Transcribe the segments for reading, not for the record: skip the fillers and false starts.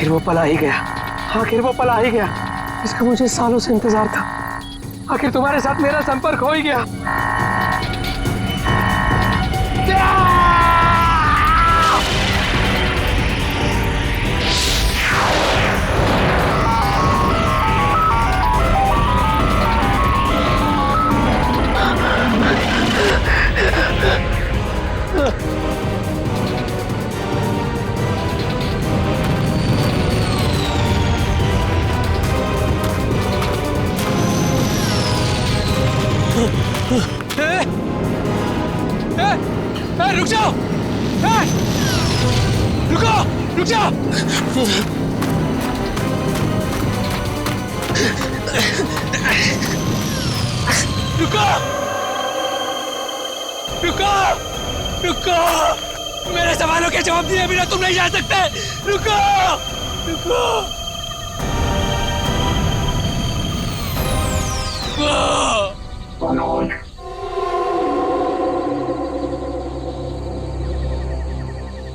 आखिर वो पल आ ही गया, आखिर वो पल आ ही गया। इसका मुझे सालों से इंतजार था। आखिर तुम्हारे साथ मेरा संपर्क हो ही गया। रुक जाओ, रुको, रुक जाओ। रुको, रुको, रुको। मेरे सवालों के जवाब दिए बिना तुम नहीं जा सकते। रुको, रुको, रुको।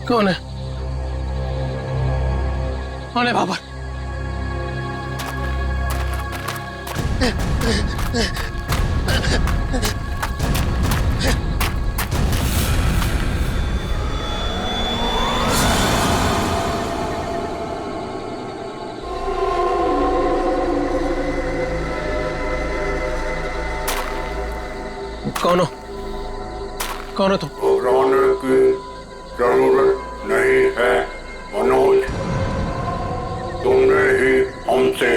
कौन है? कौन है बाबर? कौन हो? कौन हो तुम? घबराने की जरूरत नहीं है मनोज, तुमने ही हमसे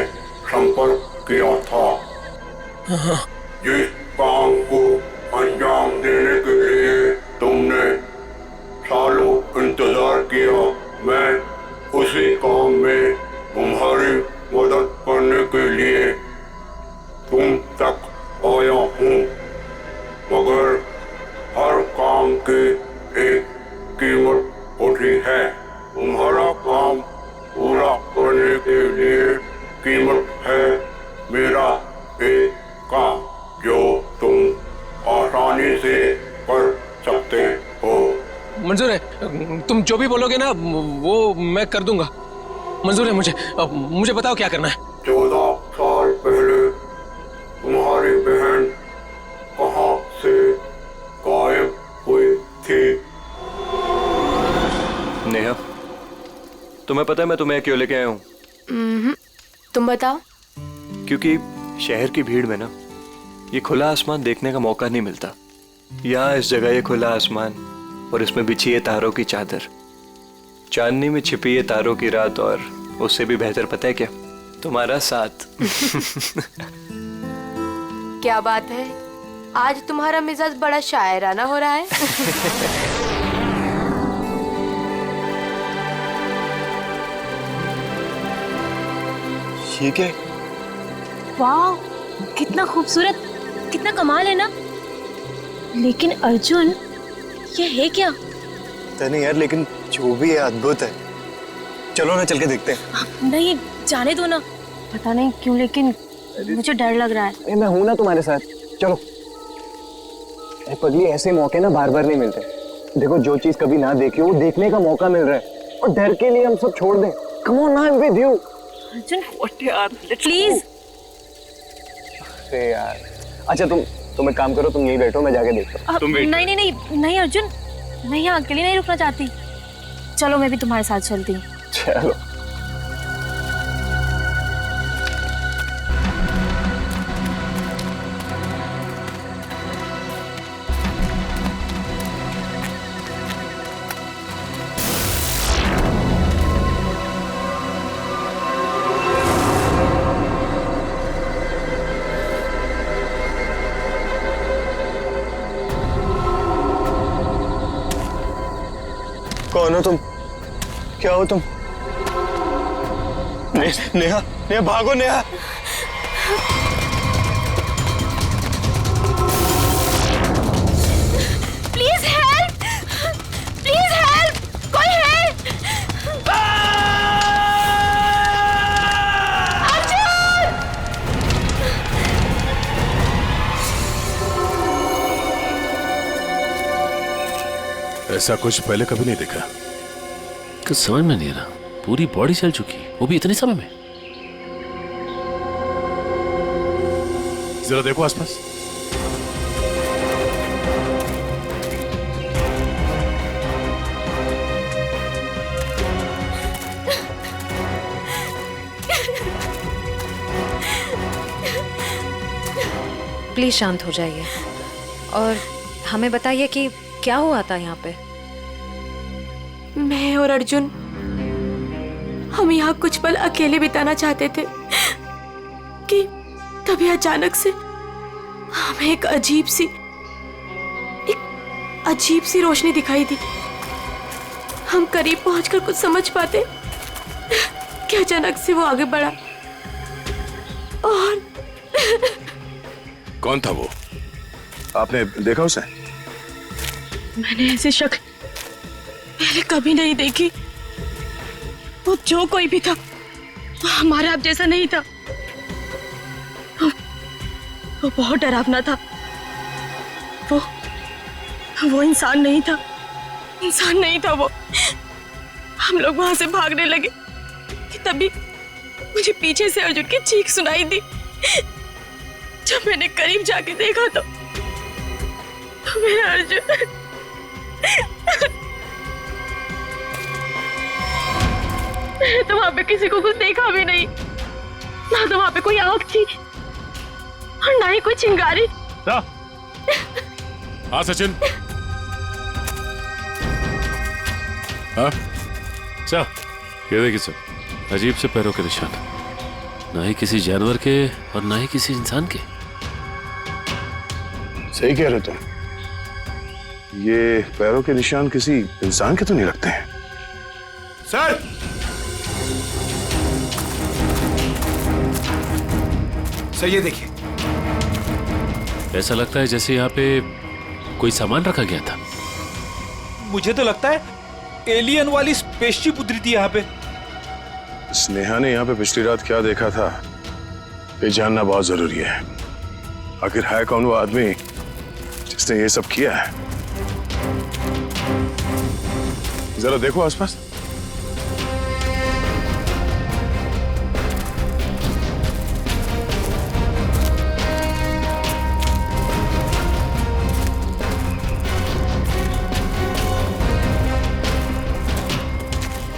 संपर्क किया था। जिस काम को अंजाम देने के लिए तुमने सालों इंतजार किया, मैं उसी काम में तुम्हारी मदद करने के लिए तुम तक आया हूँ, मगर हर काम की एक कीमत होती है। तुम्हारा काम पूरा करने के लिए कीमत है मेरा एक काम जो तुम आसानी से कर सकते हो। मंजूर है, तुम जो भी बोलोगे ना वो मैं कर दूंगा। मंजूर है मुझे। मुझे बताओ क्या करना है। 14 साल पहले तुम्हारी बहन कहाँ से गायब हुई थी? नेहा, तुम्हें पता है मैं तुम्हें क्यों लेके आया हूँ? तुम बताओ। क्योंकि शहर की भीड़ में ना ये खुला आसमान देखने का मौका नहीं मिलता। यहाँ इस जगह ये खुला आसमान और इसमें बिछी है तारों की चादर, चांदनी में छिपी है तारों की रात, और उससे भी बेहतर पता है क्या? तुम्हारा साथ। क्या बात है, आज तुम्हारा मिजाज बड़ा शायराना हो रहा है। ये क्या? वाह, कितना खूबसूरत, कितना कमाल है ना। लेकिन अर्जुन, ये है क्या? पता नहीं यार, लेकिन जो भी है अद्भुत है। चलो ना, चल के देखते हैं। नहीं, जाने दो ना। पता नहीं क्यों लेकिन मुझे डर लग रहा है। मैं हूं ना तुम्हारे साथ, चलो। पगली, ऐसे मौके ना बार बार नहीं मिलते। देखो, जो चीज कभी ना देखी हो वो देखने का मौका मिल रहा है, और डर के लिए हम सब छोड़ दें। Come on, I am with you. Arjun, please. अरे यार, अच्छा तुम एक काम करो, तुम यहीं बैठो, मैं जाके देखता हूँ। नहीं नहीं नहीं नहीं अर्जुन, मैं यहाँ अकेली नहीं रुकना चाहती। चलो, मैं भी तुम्हारे साथ चलती हूँ। चलो। कौन हो तुम? क्या हो तुम? नेहा, नेहा भागो Neha. Please help, please help, कोई हेल्प। अर्जुन! ऐसा कुछ पहले कभी नहीं देखा। कुछ समझ में नहीं आ रहा। पूरी बॉडी जल चुकी, वो भी इतने समय में। जरा देखो आसपास। प्लीज शांत हो जाइए और हमें बताइए कि क्या हुआ था यहाँ पे। मैं और अर्जुन हम यहाँ कुछ पल अकेले बिताना चाहते थे कि तभी अचानक से हमें एक अजीब सी रोशनी दिखाई दी। हम करीब पहुंचकर कुछ समझ पाते कि अचानक से वो आगे बढ़ा और कौन था वो? आपने देखा उसे? मैंने ऐसी शक्ल पहले कभी नहीं देखी। वो जो कोई भी था वो हमारे आप जैसा नहीं था। वो बहुत डरावना था। वो इंसान नहीं था। इंसान नहीं था वो। हम लोग वहां से भागने लगे कि तभी मुझे पीछे से अर्जुन की चीख सुनाई दी। जब मैंने करीब जाके देखा तो मेरा अर्जुन मैंने तो वहां पे किसी को कुछ देखा भी नहीं। ना तो वहां पे कोई आग थी और ना ही कोई चिंगारी। हाँ सचिन। हाँ सर, ये देखिए सर, अजीब से पैरों के निशान, ना ही किसी जानवर के और ना ही किसी इंसान के। सही कह रहे तुम। ये पैरों के निशान किसी इंसान के तो नहीं लगते हैं। सर, सर ये देखिए। ऐसा लगता है जैसे यहाँ पे कोई सामान रखा गया था। मुझे तो लगता है एलियन वाली स्पेसशिप उतरी थी यहाँ पे। स्नेहा ने यहाँ पे पिछली रात क्या देखा था ये जानना बहुत जरूरी है। आखिर है कौन वो आदमी जिसने ये सब किया है? जरा देखो आसपास।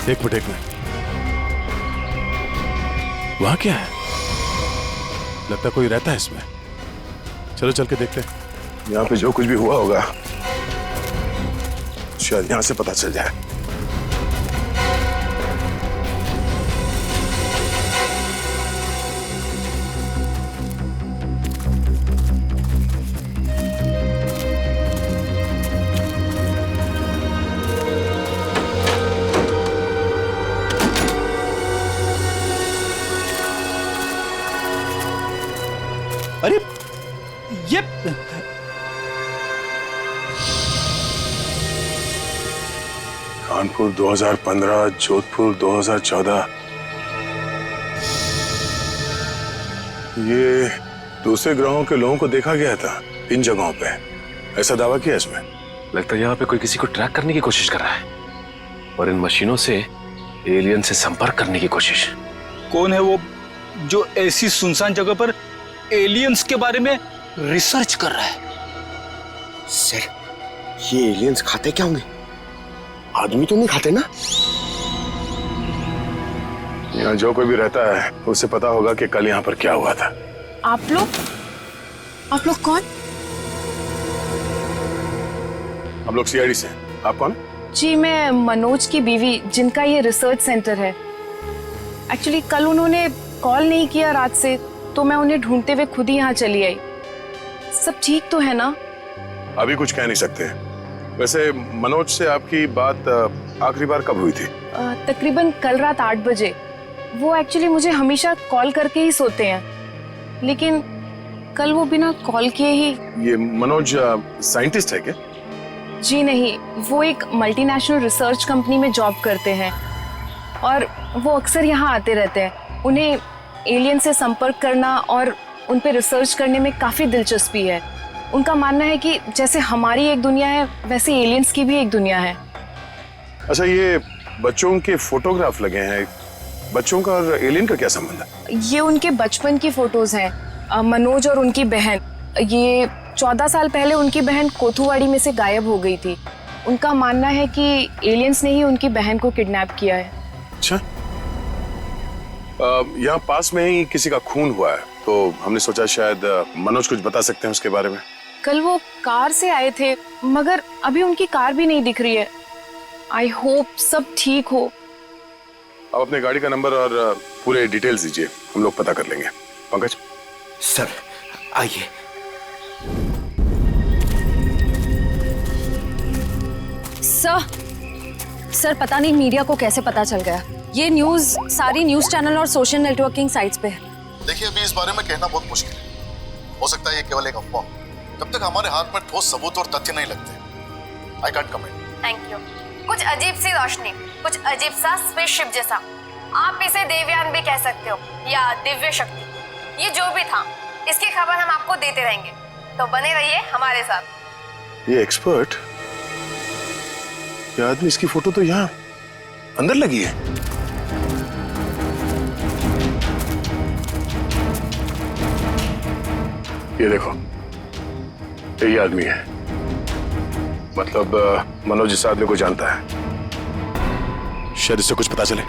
एक मिनट वहां क्या है? लगता कोई रहता है इसमें। चलो चल के देखते हैं। यहाँ पे जो कुछ भी हुआ होगा शायद यहाँ से पता चल जाए। अरे ये कानपुर 2015, जोधपुर 2014। ये दूसरे ग्रहों के लोगों को देखा गया था इन जगहों पे, ऐसा दावा किया इसमें। लगता है यहाँ पे कोई किसी को ट्रैक करने की कोशिश कर रहा है और इन मशीनों से एलियन से संपर्क करने की कोशिश। कौन है वो जो ऐसी सुनसान जगह पर एलियंस के बारे में रिसर्च कर रहा है? सर, ये एलियंस खाते क्या होंगे? आदमी तो नहीं खाते ना? यहाँ जो कोई भी रहता है उसे पता होगा कि कल यहाँ पर क्या हुआ था। आप लोग कौन? हम लोग सीआईडी से। आप कौन? जी, मैं मनोज की बीवी, जिनका ये रिसर्च सेंटर है। एक्चुअली कल उन्होंने कॉल नहीं किया रात से, तो मैं उन्हें ढूंढते हुए खुद ही यहाँ चली आई। सब ठीक तो है ना? अभी कुछ कह नहीं सकते। वैसे मनोज से आपकी बात आखिरी बार कब हुई थी? तकरीबन कल रात 8 बजे। वो एक्चुअली मुझे हमेशा कॉल करके ही सोते हैं, लेकिन कल वो बिना कॉल किए ही। ये मनोज साइंटिस्ट है क्या? जी नहीं, वो एक मल्टीनेशनल रिसर्च कंपनी में जॉब करते हैं और वो अक्सर यहाँ आते रहते हैं। उन्हें एलियन से संपर्क करना और उन पे रिसर्च करने में काफ़ी दिलचस्पी है। उनका मानना है कि जैसे हमारी एक दुनिया है वैसे एलियंस की भी एक दुनिया है। अच्छा, ये बच्चों के फोटोग्राफ लगे हैं। बच्चों का और एलियन का क्या संबंध है? ये उनके बचपन की फोटोज हैं। मनोज और उनकी बहन। ये 14 साल पहले उनकी बहन कोथुवाड़ी में से गायब हो गई थी। उनका मानना है कि एलियंस ने ही उनकी बहन को किडनैप किया है। अच्छा, यहाँ पास में ही किसी का खून हुआ है, तो हमने सोचा शायद मनोज कुछ बता सकते हैं उसके बारे में। कल वो कार से आए थे, मगर अभी उनकी कार भी नहीं दिख रही है। आई होप सब ठीक हो। आप अपने गाड़ी का नंबर और पूरे डिटेल्स दीजिए, हम लोग पता कर लेंगे। पंकज। सर आइए। सर पता नहीं मीडिया को कैसे पता चल गया। ये न्यूज़ सारी न्यूज़ चैनल और सोशल नेटवर्किंग साइट्स पे है। देखिए, अभी इस बारे में कहना बहुत मुश्किल है। हो सकता है ये केवल एक अफवाह। जब तक हमारे हाथ में ठोस सबूत और तथ्य नहीं लगते, I can't comment. Thank you. कुछ अजीब सी रोशनी, कुछ अजीब सा स्पेसशिप जैसा, आप इसे देवयान भी कह सकते हो या दिव्य शक्ति। ये जो भी था, इसकी खबर हम आपको देते रहेंगे, तो बने रहिए हमारे साथ। ये एक्सपर्ट, ये आदमी, इसकी फोटो तो यहाँ अंदर लगी है। ये देखो, यही आदमी है। मतलब मनोज इस आदमी को जानता है। शायद इससे कुछ पता चले।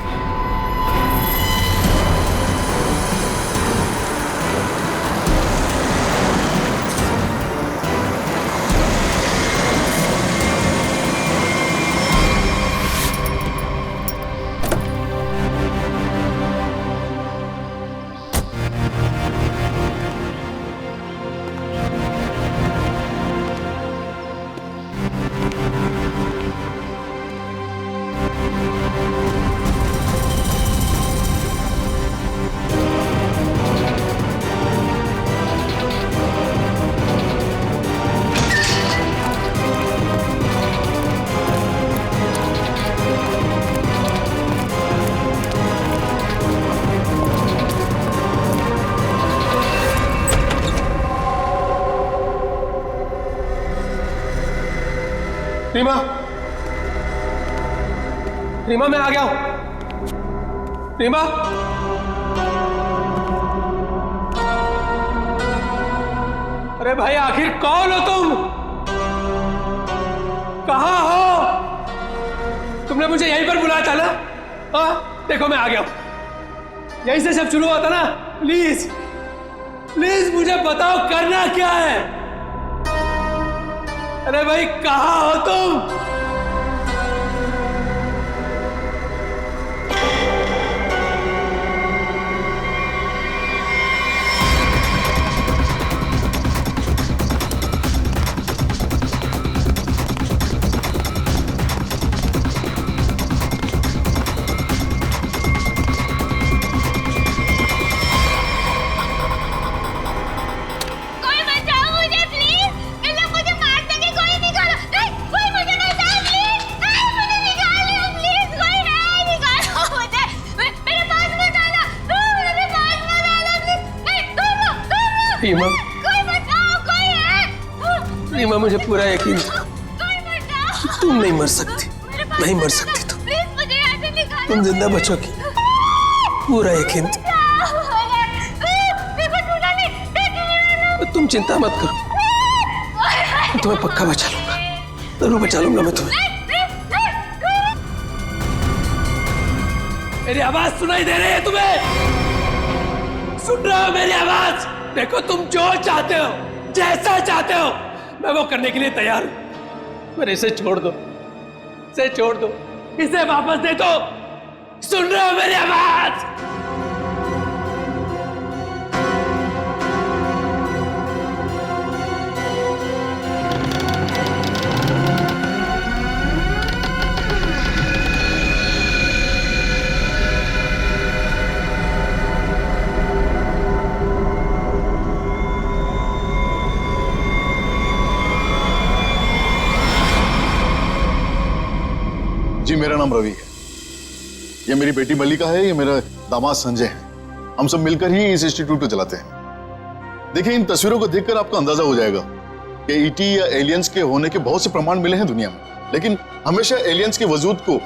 रीमा, रीमा मैं आ गया हूं। रीमा, अरे भाई आखिर कौन हो तुम? कहां हो? तुमने मुझे यहीं पर बुलाया था ना? हाँ, देखो मैं आ गया हूं। यहीं से सब शुरू होता ना। प्लीज प्लीज मुझे बताओ करना क्या है? अरे भाई कहां हो तुम? रीमा, रीमा मुझे पूरा यकीन था तुम नहीं मर सकती, नहीं मर सकती तुम जिंदा बचोगी, पूरा यकीन था। तुम चिंता मत करो, मैं तुम्हें पक्का बचा लूंगा, जरूर बचा लूंगा मैं तुम्हें। मेरी आवाज सुनाई दे रही है तुम्हें? सुन रहे हो मेरी आवाज? देखो तुम जो चाहते हो, जैसा चाहते हो, मैं वो करने के लिए तैयार हूं। पर इसे छोड़ दो, इसे छोड़ दो, इसे वापस दे दो। सुन रहे हो मेरी आवाज? जी मेरा नाम रवि है, ये मेरी बेटी मल्लिका है, ये मेरा दामाद संजय है। हम सब मिलकर ही इस इंस्टीट्यूट को चलाते हैं। देखिए इन तस्वीरों को देखकर आपको अंदाजा हो जाएगा कि ईटी या एलियंस के होने के बहुत से प्रमाण मिले हैं दुनिया में, लेकिन हमेशा एलियंस के वजूद को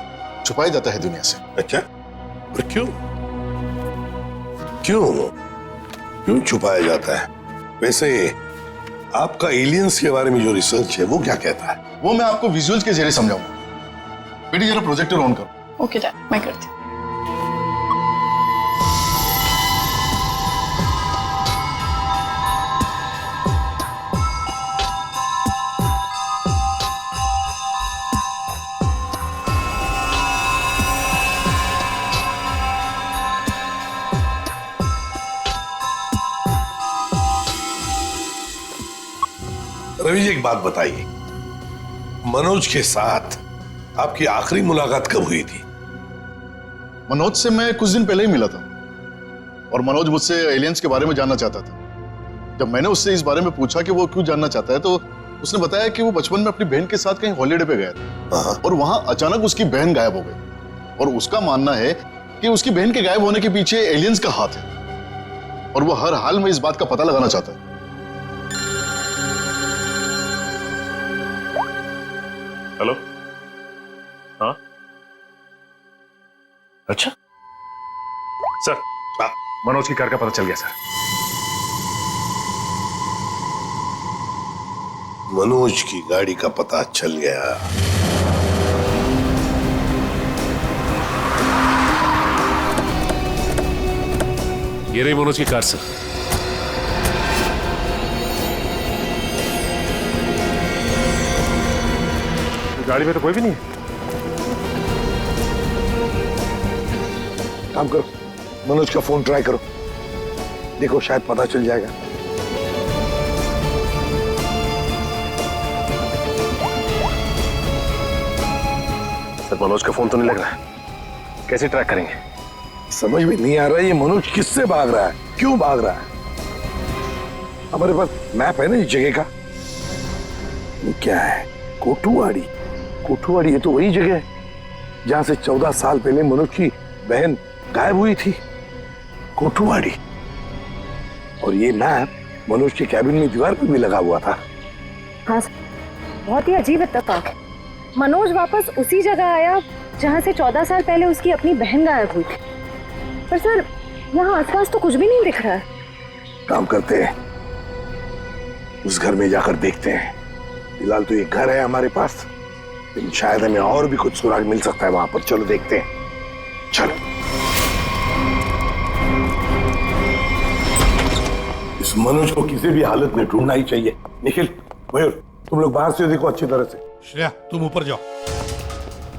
छुपाया जाता है दुनिया से। अच्छा, और क्यों क्यों क्यों छुपाया जाता है? वैसे आपका एलियंस के बारे में जो रिसर्च है वो क्या कहता है? वो मैं आपको विजुअल्स के जरिए समझाऊंगा। बेटी जरा प्रोजेक्टर ऑन करो। ओके डैड, मैं करती हूँ। रवि जी, एक बात बताइए, मनोज के साथ आपकी आखिरी मुलाकात कब हुई थी? मनोज से मैं कुछ दिन पहले ही मिला था और मनोज मुझसे एलियंस के बारे में जानना चाहता था। जब मैंने उससे इस बारे में पूछा कि वो क्यों जानना चाहता है, तो उसने बताया कि वो बचपन में अपनी बहन के साथ कहीं हॉलीडे पे गया था और वहां अचानक उसकी बहन गायब हो गई और उसका मानना है कि उसकी बहन के गायब होने के पीछे एलियंस का हाथ है और वो हर हाल में इस बात का पता लगाना चाहता है। हेलो, हाँ, अच्छा सर, मनोज की कार का पता चल गया सर। मनोज की गाड़ी का पता चल गया। ये रही मनोज की कार सर। गाड़ी में तो कोई भी नहीं है। काम करो, मनोज का फोन ट्राई करो, देखो शायद पता चल जाएगा। सर, मनोज का फोन तो नहीं लग रहा है, कैसे ट्रैक करेंगे? समझ में नहीं आ रहा है ये मनोज किससे भाग रहा है, क्यों भाग रहा है? हमारे पास मैप है ना इस जगह का। ये क्या है? कोठुवाड़ी। कोठुवाड़ी, ये तो वही जगह है जहां से 14 साल पहले मनोज की बहन गायब हुई थी। कोठुवाड़ी। और ये मैप मनोज के कैबिन में दीवार पर भी लगा हुआ था। हाँ, बहुत ही अजीब इत्तेफाक। मनोज वापस उसी जगह आया जहां से 14 साल पहले उसकी अपनी बहन गायब हुई थी। पर सर, यहाँ आसपास तो कुछ भी नहीं दिख रहा है। काम करते हैं, उस घर में जाकर देखते हैं। फिलहाल तो ये घर है हमारे पास, लेकिन शायद हमें और भी कुछ सुराग मिल सकता है वहां पर। चलो देखते हैं, चलो। इस मनोज को किसी भी हालत में ढूंढना ही चाहिए। निखिल, मयूर, तुम लोग बाहर से देखो अच्छी तरह से। श्रेया, तुम ऊपर जाओ,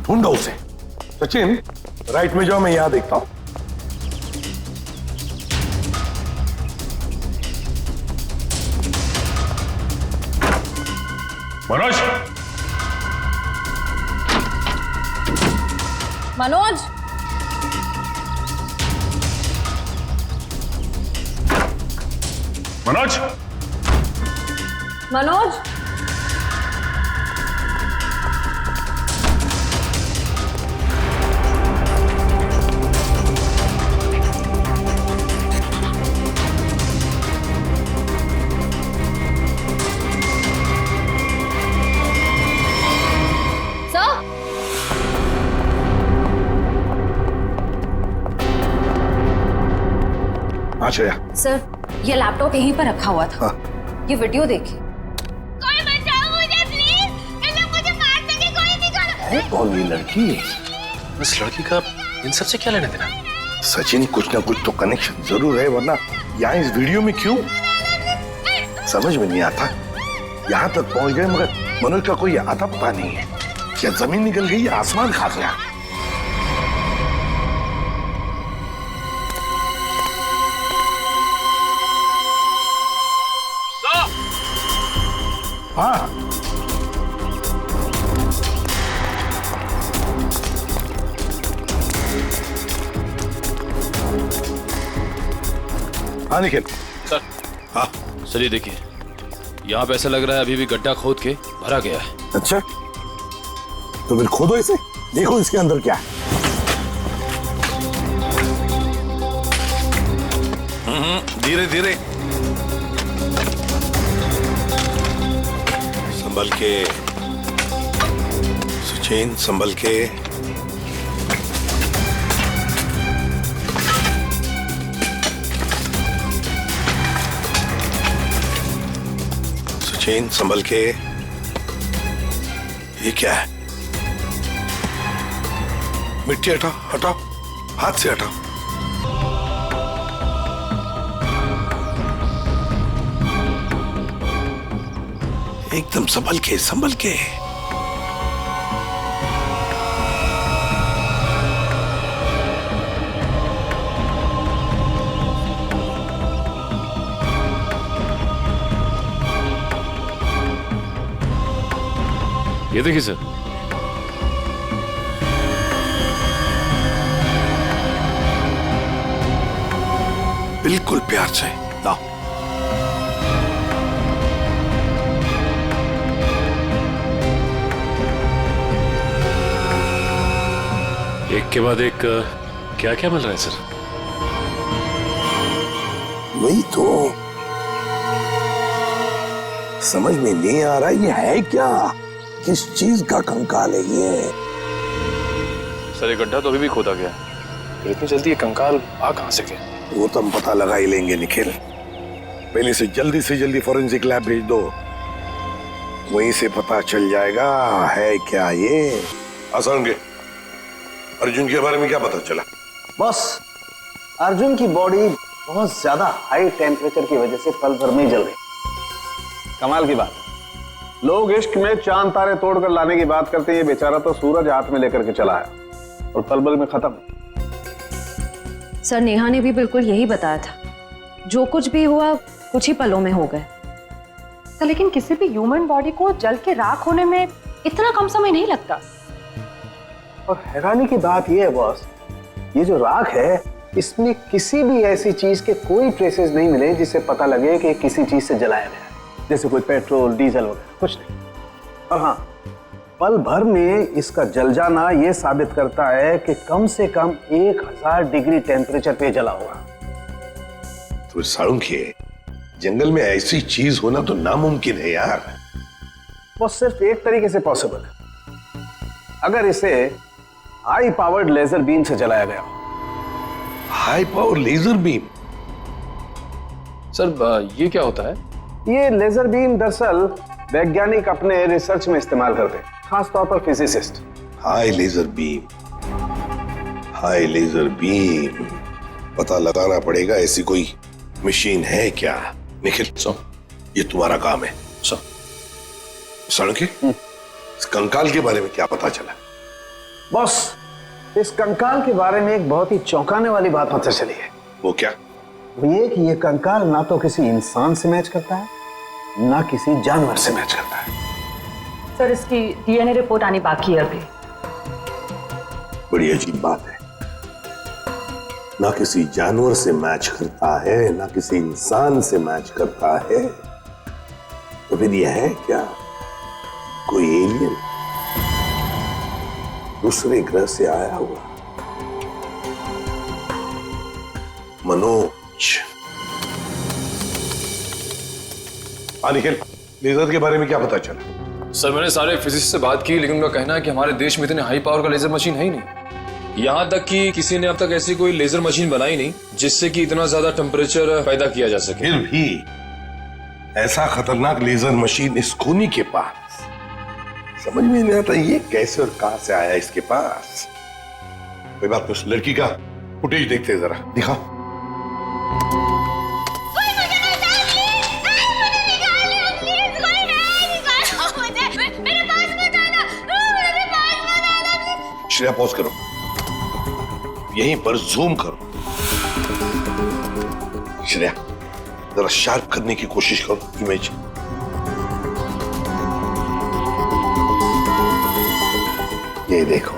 ढूंढो उसे। सचिन, राइट में जाओ, मैं यहां देखता हूं। मनोज, मनोज, मनोज, मनोज, श्रेया। सर, ये लैपटॉप यहीं पर रखा हुआ था। ये वीडियो देखिए। कोई बचाओ मुझे प्लीज, इन लोग मुझे मार देंगे, कोई निकालो। है कौन ये लड़की? इस लड़की का इन सब से क्या लेना देना? सचिन, कुछ ना कुछ तो कनेक्शन जरूर है, वरना यहाँ इस वीडियो में क्यों? समझ में नहीं आता। यहाँ तक पहुंच गए मगर मनोज का कोई आता पता नहीं है। क्या जमीन निकल गई या आसमान खा गया? हाँ, हाँ निखिल। सर, हाँ सर, ये देखिए, यहाँ पे ऐसा लग रहा है अभी भी गड्ढा खोद के भरा गया है। अच्छा, तो फिर खोदो इसे, देखो इसके अंदर क्या है। धीरे धीरे, संभल के सचिन, संभल के। मशीन संभल के। ये क्या है? मिट्टी हटाओ, हटाओ, हाथ से हटाओ। एकदम संभल के, संभल के। ये देखिए सर। बिल्कुल प्यार से लाओ। एक के बाद एक क्या क्या मिल रहा है सर? वही तो समझ में नहीं आ रहा, ये है क्या? किस चीज का कंकाल है ये? सर ये गड्ढा तो अभी भी खोदा गया है, फिर इतनी जल्दी ये कंकाल आ कहां से गया? वो तो हम पता लगा ही लेंगे निखिल। पहले से जल्दी फॉरेंसिक लैब भेज दो, वहीं से पता चल जाएगा है क्या ये। आसान के अर्जुन के बारे में क्या पता चला? बॉस, अर्जुन की बॉडी बहुत ज्यादा हाई टेम्परेचर की वजह से पल भर में ही जल गई। कमाल की बात, लोग इश्क में चांद तारे तोड़कर लाने की बात करते हैं, ये बेचारा तो सूरज हाथ में लेकर के चला आया और पल भर में खत्म। सर नेहा ने भी बिल्कुल यही बताया था, जो कुछ भी हुआ कुछ ही पलों में हो गए। तो लेकिन किसी भी ह्यूमन बॉडी को जल के राख होने में इतना कम समय नहीं लगता। और हैरानी की बात यह है बॉस, ये जो राख है इसमें किसी भी ऐसी चीज के कोई ट्रेसेस नहीं मिले जिससे पता लगे कि किसी चीज से जलाया गया है, जैसे कोई पेट्रोल डीजल वगैरह, कुछ नहीं। और हाँ, पल भर में इसका जल जाना यह साबित करता है कि कम से कम 1000 डिग्री टेम्परेचर पे जला होगा। तो साळुंखे, जंगल में ऐसी चीज होना तो नामुमकिन है यार। वो सिर्फ एक तरीके से पॉसिबल है, अगर इसे हाई पावर्ड लेजर बीम से जलाया गया हो। High power laser beam? Sir ये क्या होता है? ये लेजर बीम दरअसल वैज्ञानिक अपने रिसर्च में इस्तेमाल करते हैं, खास तौर पर physicist. High laser beam, high laser beam, पता लगाना पड़ेगा ऐसी कोई मशीन है क्या। निखिल ये तुम्हारा काम है। साळुंखे, इस कंकाल के बारे में क्या पता चला? बॉस, इस कंकाल के बारे में एक बहुत ही चौंकाने वाली बात पता चली है। वो क्या? वो ये कि ये कंकाल ना तो किसी इंसान से मैच करता है, ना किसी जानवर से मैच करता है। सर इसकी डीएनए रिपोर्ट आनी बाकी है अभी। बड़ी अजीब बात है, ना किसी जानवर से मैच करता है, ना किसी इंसान से मैच करता है। तो फिर यह है क्या? कोई एलियन दूसरे ग्रह से आया हुआ? मनोज, निखिल, लेजर के बारे में क्या पता चला? सर मैंने सारे फिजिसिस्ट से बात की, लेकिन उनका कहना है कि हमारे देश में इतने हाई पावर का लेजर मशीन है ही नहीं। यहाँ तक कि किसी ने अब तक ऐसी कोई लेजर मशीन बनाई नहीं जिससे कि इतना ज्यादा टेम्परेचर पैदा किया जा सके। फिर भी ऐसा खतरनाक लेजर मशीन इस खूनी के पास, समझ में नहीं आता ये कैसे और कहां से आया इसके पास। कोई बात नहीं, उस लड़की का फुटेज देखते हैं, जरा दिखाओ। श्रेया पॉज करो, यहीं पर जूम करो। श्रेया जरा शार्प करने की कोशिश करो इमेज। ये देखो,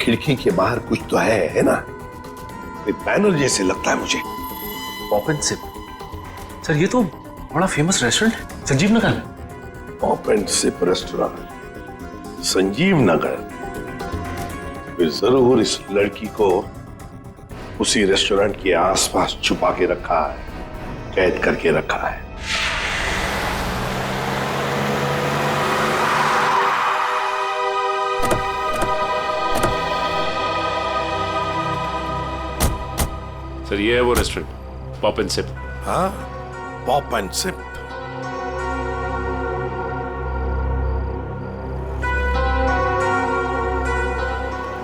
खिड़की के बाहर कुछ तो है ना? बैनर जैसे लगता है मुझे। Pop and SIP. सर ये तो बड़ा फेमस रेस्टोरेंट है, संजीव नगर में। Pop and sip restaurant, Sanjeev Nagar. फिर जरूर इस लड़की को उसी रेस्टोरेंट के आसपास छुपा के रखा है, कैद करके रखा है। सर ये है वो रेस्टोरेंट, पॉप एंड सिप। हाँ, पॉप एंड सिप।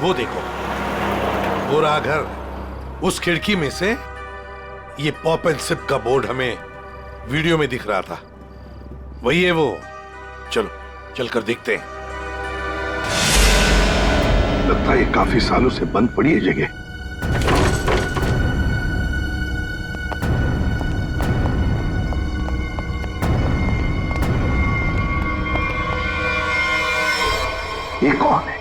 वो देखो, वो रहा घर। उस खिड़की में से ये पॉप एंड सिप का बोर्ड हमें वीडियो में दिख रहा था। वही है वो। चलो चलकर देखते हैं। लगता है ये काफी सालों से बंद पड़ी है जगह। ये कौन है?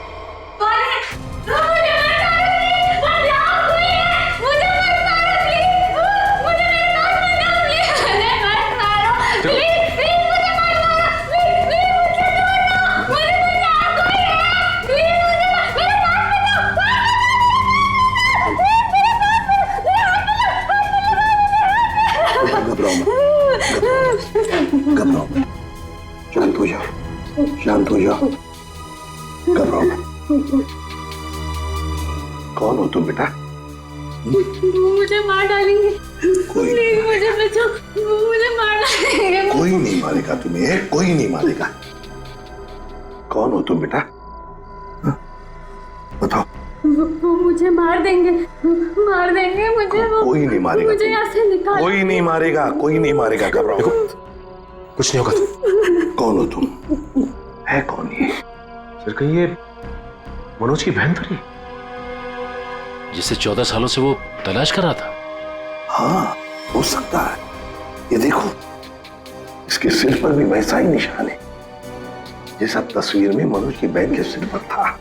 घबराओ मत, शांत हो जाओ, शांत हो जाओ, घबराओ मत। कौन हो तुम बेटा? वो मुझे मार डालेंगे। प्लीज मुझे बचाओ, वो मुझे मार डालेंगे। कोई नहीं मारेगा तुम्हें, कोई नहीं मारेगा। कौन हो तुम बेटा? बताओ। वो मुझे मार देंगे, मार देंगे मुझे। कोई नहीं मारेगा, मुझे यहाँ से निकाल। कोई नहीं मारेगा, कोई नहीं मारेगा। घबराओ, कुछ नहीं होगा। कौन हो तुम? है कौन ये? सर कहीं ये मनोज की बहन तो नहीं, जिसे 14 सालों से वो तलाश कर रहा था? हाँ, हो सकता है। ये देखो, इसके सिर पर भी वैसा ही निशान है जैसा तस्वीर में मनोज की बहन के सिर पर था,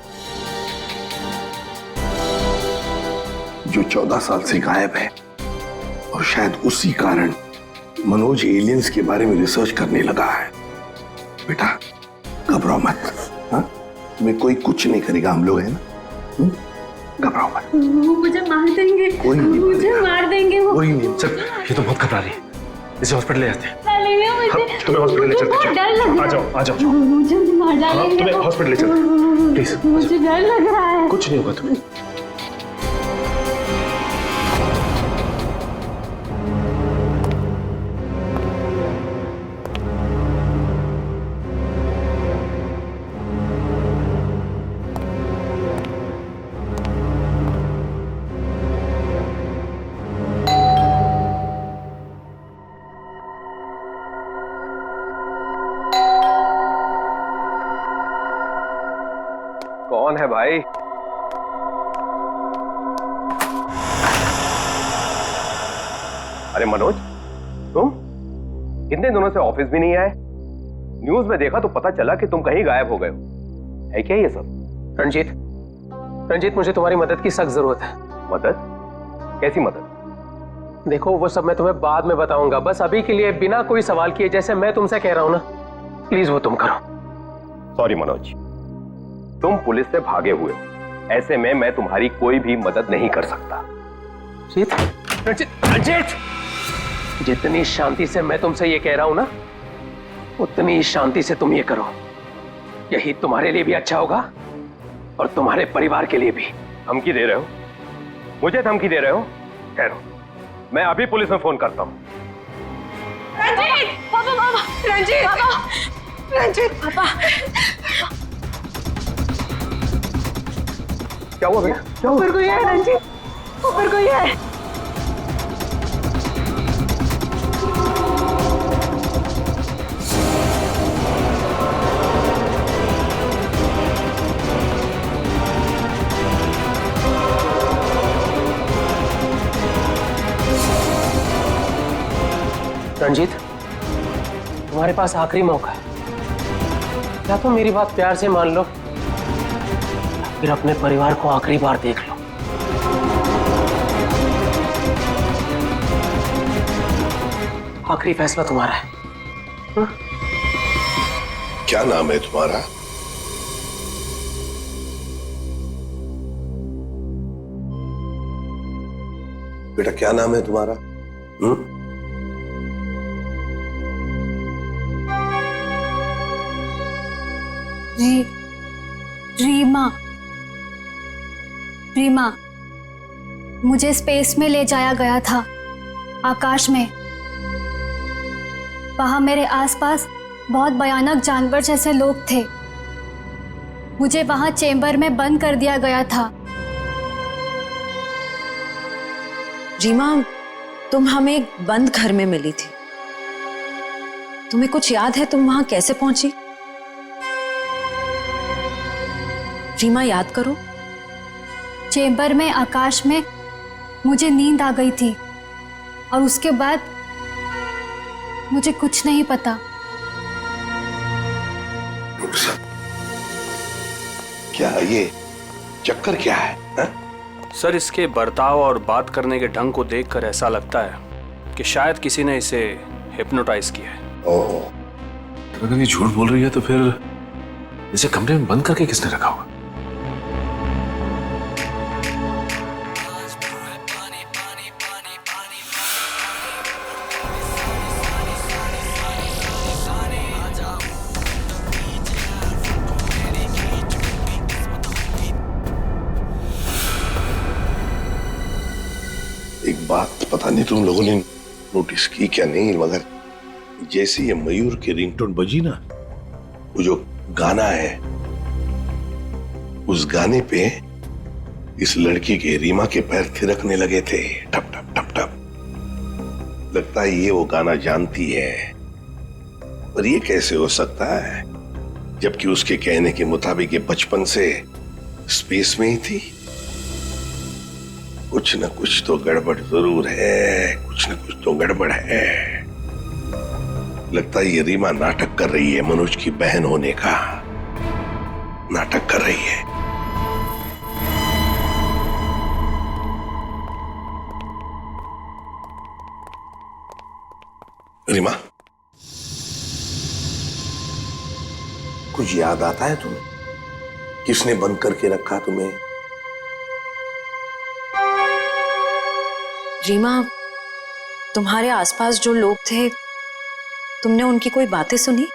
जो 14 साल से गायब है। और शायद उसी कारण मनोज एलियंस के बारे में रिसर्च करने लगा है। बेटा घबराओ मत, हाँ? तुम्हें कोई कुछ नहीं करेगा, हम लोग हैं ना। घबराओ मत। वो मुझे मार देंगे, कोई नहीं मुझे मार देंगे वो। कोई नहीं। सर ये तो बहुत घबरा रही है, इसे हॉस्पिटल ले जाते हैं। मुझे तुम्हें हॉस्पिटल ले चलते हैं। डर लग रहा है। आ जाओ आ जाओ। मुझे मार डालेंगे। तुम्हें हॉस्पिटल ले चलते हैं, प्लीज। मुझे डर लग रहा है। कुछ नहीं होगा तुम्हें। कौन है भाई? अरे मनोज, तुम इतने दिनों से ऑफिस भी नहीं आए। न्यूज में देखा तो पता चला कि तुम कहीं गायब हो गए हो। है क्या ये सब? रंजीत मुझे तुम्हारी मदद की सख्त जरूरत है। मदद? कैसी मदद? देखो वो सब मैं तुम्हें बाद में बताऊंगा, बस अभी के लिए बिना कोई सवाल किए जैसे मैं तुमसे कह रहा हूं ना, प्लीज वो तुम करो। सॉरी मनोज, तुम पुलिस से भागे हुए हो, ऐसे में मैं तुम्हारी कोई भी मदद नहीं कर सकता। रंजीत, जितनी शांति से मैं तुमसे ये कह रहा हूं ना, उतनी शांति से तुम ये करो। यही तुम्हारे लिए भी अच्छा होगा और तुम्हारे परिवार के लिए भी। धमकी दे रहे हो? मुझे धमकी दे रहे हो? ठहरो, मैं अभी पुलिस में फोन करता हूं। रंजीत! पापा पापा! रंजीत! पापा! रंजीत! पापा! क्या हुआ बेटा? क्या हुआ? ऊपर कोई है रंजीत, ऊपर कोई है। रंजीत, तुम्हारे पास आखिरी मौका है, या तो मेरी बात प्यार से मान लो, फिर अपने परिवार को आखिरी बार देख लो। आखिरी फैसला तुम्हारा है। हा? क्या नाम है तुम्हारा? बेटा क्या नाम है तुम्हारा? रीमा। रीमा, मुझे स्पेस में ले जाया गया था, आकाश में। वहां मेरे आसपास बहुत भयानक जानवर जैसे लोग थे। मुझे वहां चेम्बर में बंद कर दिया गया था। रीमा, तुम हमें एक बंद घर में मिली थी। तुम्हें कुछ याद है तुम वहां कैसे पहुंची? रीमा, याद करो। चेम्बर में आकाश में मुझे नींद आ गई थी और उसके बाद मुझे कुछ नहीं पता। क्या ये चक्कर क्या है हा? सर, इसके बर्ताव और बात करने के ढंग को देखकर ऐसा लगता है कि शायद किसी ने इसे हिप्नोटाइज किया है। ओह, अगर ये झूठ बोल रही है तो फिर इसे कमरे में बंद करके किसने रखा होगा? एक बात पता नहीं तुम लोगों ने नोटिस की क्या नहीं, मगर जैसे ये मयूर की रिंगटोन बजी ना, वो जो गाना है उस गाने पे इस लड़की के रीमा के पैर थिरकने लगे थे, टप टप टप टप। लगता है ये वो गाना जानती है, पर ये कैसे हो सकता है जबकि उसके कहने के मुताबिक ये बचपन से स्पेस में ही थी। कुछ न कुछ तो गड़बड़ जरूर है, कुछ न कुछ तो गड़बड़ है। लगता है ये रीमा नाटक कर रही है, मनोज की बहन होने का नाटक कर रही है। रीमा, कुछ याद आता है तुम्हें? किसने बंद करके रखा तुम्हें? रीमा, तुम्हारे आसपास जो लोग थे, तुमने उनकी कोई बातें सुनी?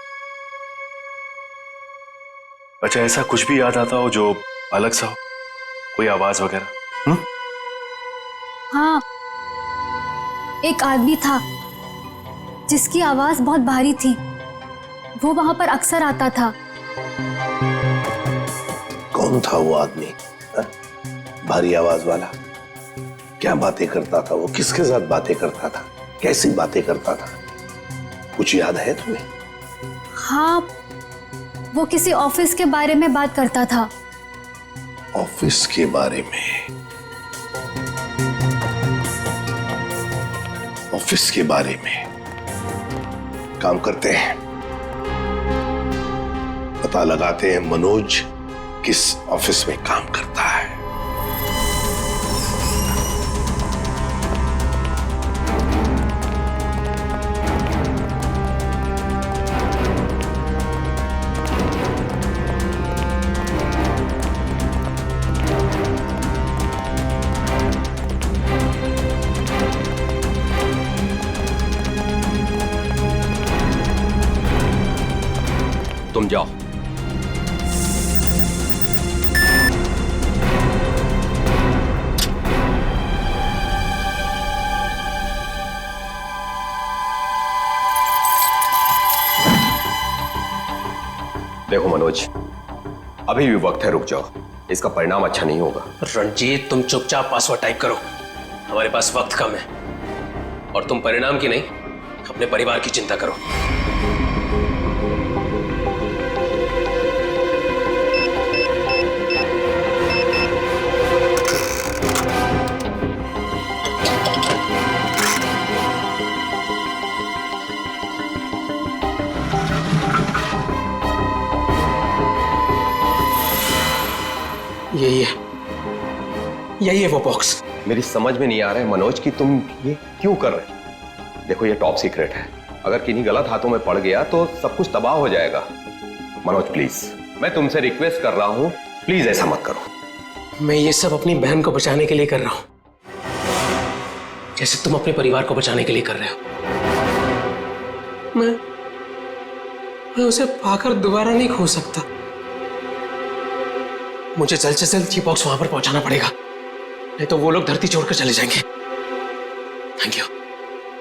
अच्छा, ऐसा कुछ भी याद आता हो जो अलग सा हो, कोई आवाज वगैरह? हाँ, एक आदमी था जिसकी आवाज बहुत भारी थी। वो वहां पर अक्सर आता था। कौन था वो आदमी? हा? भारी आवाज वाला? क्या बातें करता था वो? किसके साथ बातें करता था? कैसी बातें करता था? कुछ याद है तुम्हें? हाँ, वो किसी ऑफिस के बारे में बात करता था। ऑफिस के बारे में? ऑफिस के बारे में? काम करते हैं, पता लगाते हैं मनोज किस ऑफिस में काम करता है। तुम जाओ। देखो मनोज, अभी भी वक्त है, रुक जाओ। इसका परिणाम अच्छा नहीं होगा। रणजीत, तुम चुपचाप पासवर्ड टाइप करो, हमारे पास वक्त कम है। और तुम परिणाम की नहीं, अपने परिवार की चिंता करो। यही है वो बॉक्स। मेरी समझ में नहीं आ रहा है मनोज कि तुम ये क्यों कर रहे हो। देखो, ये टॉप सीक्रेट है, अगर किन्हीं गलत हाथों में पड़ गया तो सब कुछ तबाह हो जाएगा। मनोज प्लीज, मैं तुमसे रिक्वेस्ट कर रहा हूं, प्लीज ऐसा मत करो। मैं ये सब अपनी बहन को बचाने के लिए कर रहा हूं, जैसे तुम अपने परिवार को बचाने के लिए कर रहे हो। मैं उसे पाकर दोबारा नहीं खो सकता। मुझे जल्द से जल्द ये बॉक्स वहां पर पहुंचाना पड़ेगा, नहीं तो वो लोग धरती छोड़कर चले जाएंगे।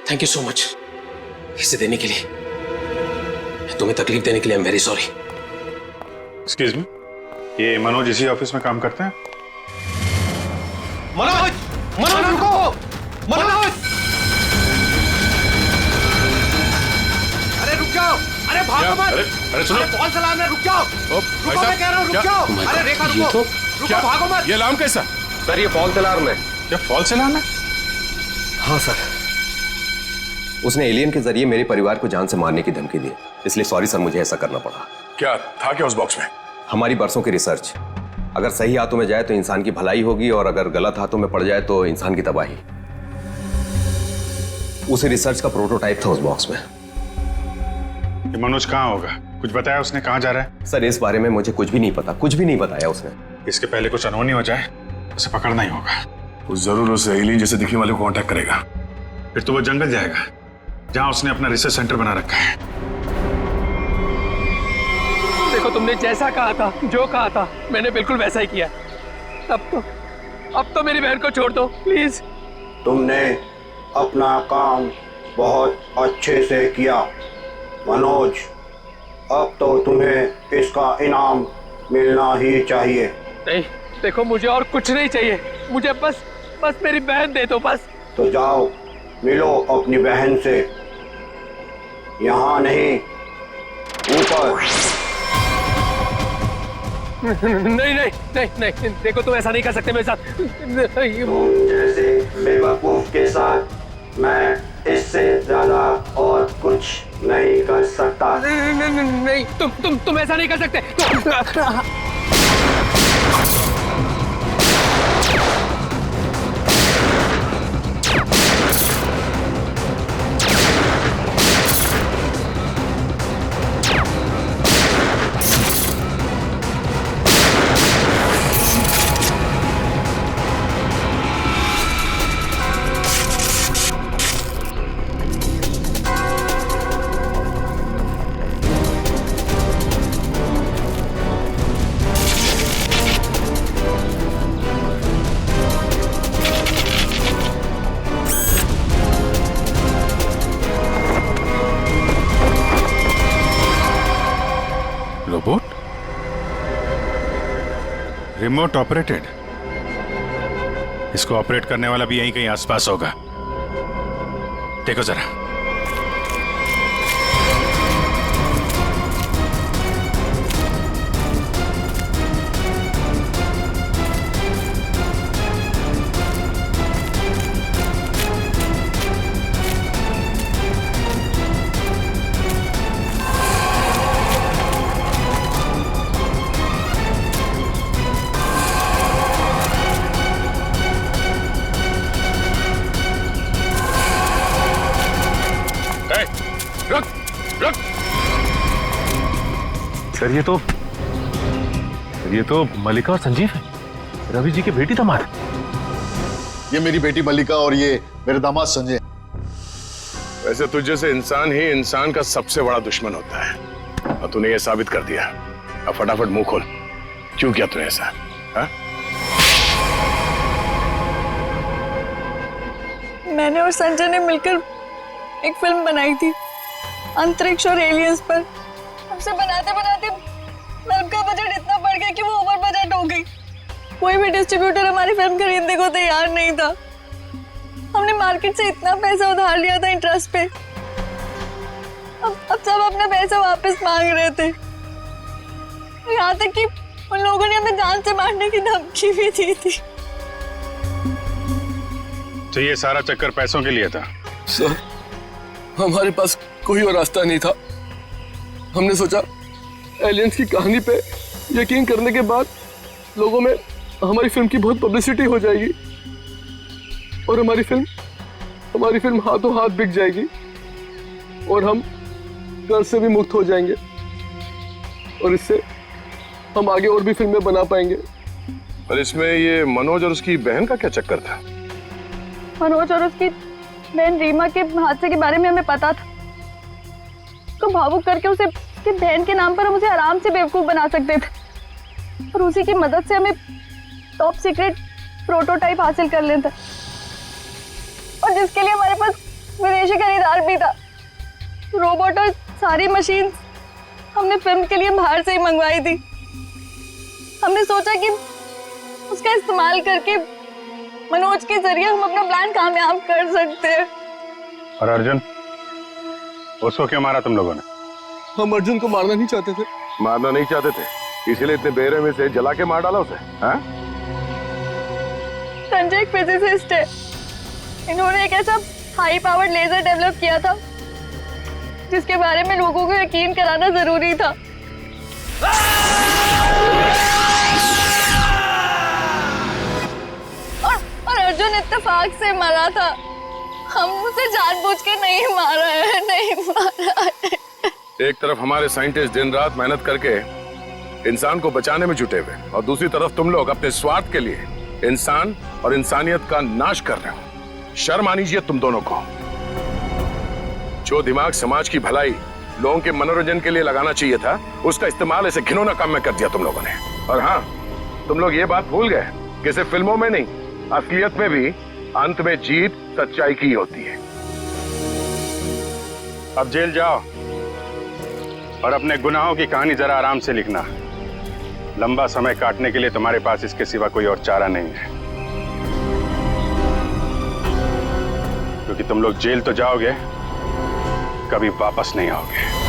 थैंक यू सो मच इसे देने के लिए, तुम्हें तकलीफ देने के लिए। I am very sorry. Excuse me, ये मनोज इसी ऑफिस में काम करते हैं? मनोज! मनोज रुको! मनोज! अरे रुक जाओ! अरे भागो मत! अरे सुनो! बॉल चलाना, रुक जाओ! रुको, मैं कह रहा हूँ, रुक जाओ! अरे रेखा रुको! रुको, भागो मत! ये अलार्म कैसा? सर ये फॉल्स अलार्म है। क्या फॉल्स अलार्म है? हाँ सर, उसने एलियन के जरिए मेरे परिवार को जान से मारने की धमकी दी, इसलिए सॉरी सर, मुझे ऐसा करना पड़ा। क्या था क्या उस बॉक्स में? हमारी बरसों की रिसर्च, अगर सही हाथों में जाए तो इंसान की भलाई होगी और अगर गलत हाथों में पड़ जाए तो इंसान की तबाही। उसी रिसर्च का प्रोटोटाइप था उस बॉक्स में। ये मनोज कहाँ होगा? कुछ बताया उसने? कहाँ जा रहा है? सर इस बारे में मुझे कुछ भी नहीं पता, कुछ भी नहीं बताया उसने। इसके पहले कुछ अनहोनी हो जाए उसे पकड़ना ही होगा। वो जरूर उस एलियन जैसे दिखने वाले को कांटेक्ट करेगा, फिर तो वो जंगल जाएगा जहां उसने अपना रिसर्च सेंटर बना रखा है। देखो तुमने जैसा कहा था, जो कहा था, मैंने बिल्कुल वैसा ही किया। अब तो मेरी बहन को छोड़ दो प्लीज। तुमने अपना काम बहुत अच्छे से किया मनोज, अब तो तुम्हें इसका इनाम मिलना ही चाहिए। नहीं देखो, मुझे और कुछ नहीं चाहिए, मुझे बस मेरी बहन दे दो बस। तो जाओ मिलो अपनी बहन से, यहाँ नहीं ऊपर। नहीं नहीं नहीं नहीं, देखो तुम ऐसा नहीं कर सकते मेरे साथ। तुम जैसे बेवकूफ के साथ मैं इससे ज्यादा और कुछ नहीं कर सकता। नहीं तुम ऐसा नहीं कर सकते। रोबोट? Remote operated? इसको ऑपरेट करने वाला भी यहीं कहीं आसपास होगा। देखो जरा। सर ये तो मल्लिका और संजीव है, रवि जी की बेटी दामाद। ये मेरी बेटी मल्लिका और ये मेरे दामाद संजय। वैसे तुझ जैसे इंसान ही इंसान का सबसे बड़ा दुश्मन होता है और तूने ये साबित कर दिया। अब फटाफट मुंह खोल, क्यों किया तूने ऐसा? हा? मैंने और संजय ने मिलकर एक फिल्म बनाई थी अंतरिक्ष और एलियंस पर। हमसे बनाते बनाते फिल्म का बजट इतना बढ़ गया कि वो ओवर बजट हो गई। कोई भी डिस्ट्रीब्यूटर हमारी फिल्म खरीदने को तैयार नहीं था। हमने मार्केट से इतना पैसा उधार लिया था इंटरेस्ट पे। अब सब अपना पैसा वापस मांग रहे थे। यहाँ तक कि उन लोगों ने हमें जान से मारने की धमकी भी दी थी। तो ये सारा चक्कर पैसों के लिए था? सर हमारे पास कोई और रास्ता नहीं था। हमने सोचा एलियंस की कहानी पे यकीन करने के बाद लोगों में हमारी फिल्म की बहुत पब्लिसिटी हो जाएगी और हमारी फिल्म हाथों हाथ बिक जाएगी और हम कर्ज से भी मुक्त हो जाएंगे और इससे हम आगे और भी फिल्में बना पाएंगे। और इसमें ये मनोज और उसकी बहन का क्या चक्कर था? मनोज और उसकी बहन रीमा के हादसे के बारे में हमें पता था। उसको भावुक करके उसे उसकी बहन के नाम पर हम उसे आराम से बेवकूफ बना सकते थे और उसी की मदद से हमें टॉप सीक्रेट प्रोटोटाइप हासिल कर लेता और जिसके लिए हमारे पास विदेशी खरीदार भी था। रोबोट और सारी मशीन हमने फिल्म के लिए बाहर से ही मंगवाई थी। हमने सोचा कि उसका इस्तेमाल करके मनोज के जरिए हम अपना प्लान कामयाब कर सकते हैं। और अर्जुन, उसको क्यों मारा तुम लोगों ने? हम अर्जुन को मारना नहीं चाहते थे। मारना नहीं चाहते थे, इसीलिए इतने बेरहमी से जला के मार डाला उसे? हाँ? संजय एक फिजिसिस्ट है, इन्होंने एक ऐसा हाई पावर्ड लेजर डेवलप किया था जिसके बारे में लोगों को यकीन कराना जरूरी था। और अर्जुन इत्तेफाक से मरा था, हम उसे जानबूझ के नहीं मारा है, नहीं मारा है। एक तरफ हमारे साइंटिस्ट दिन रात मेहनत करके इंसान को बचाने में जुटे हुए, और दूसरी तरफ तुम लोग अपने स्वार्थ के लिए इंसान और इंसानियत का नाश कर रहे हो। शर्म आनी चाहिए तुम दोनों को। जो दिमाग समाज की भलाई, लोगों के मनोरंजन के लिए लगाना चाहिए था, उसका इस्तेमाल ऐसे घिनौना काम में कर दिया तुम लोगों ने। और हाँ, तुम लोग ये बात भूल गए कि सिर्फ फिल्मों में नहीं, असलियत में भी अंत में जीत सच्चाई की होती है। अब जेल जाओ और अपने गुनाहों की कहानी जरा आराम से लिखना। लंबा समय काटने के लिए तुम्हारे पास इसके सिवा कोई और चारा नहीं है, क्योंकि तुम लोग जेल तो जाओगे, कभी वापस नहीं आओगे।